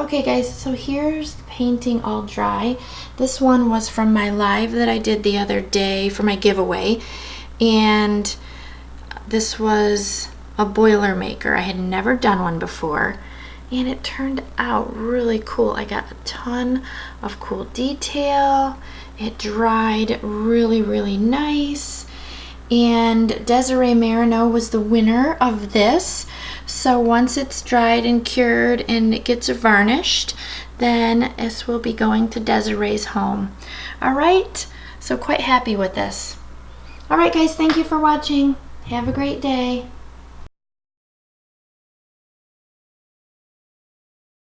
Okay guys, so here's the painting all dry. This one was from my live that I did the other day for my giveaway, and this was a Boilermaker. I had never done one before, and it turned out really cool. I got a ton of cool detail. It dried really nice, and Desiree Marineau was the winner of this. So once it's dried and cured and it gets varnished, then this will be going to Desiree's home. All right, so quite happy with this. All right guys, thank you for watching. Have a great day.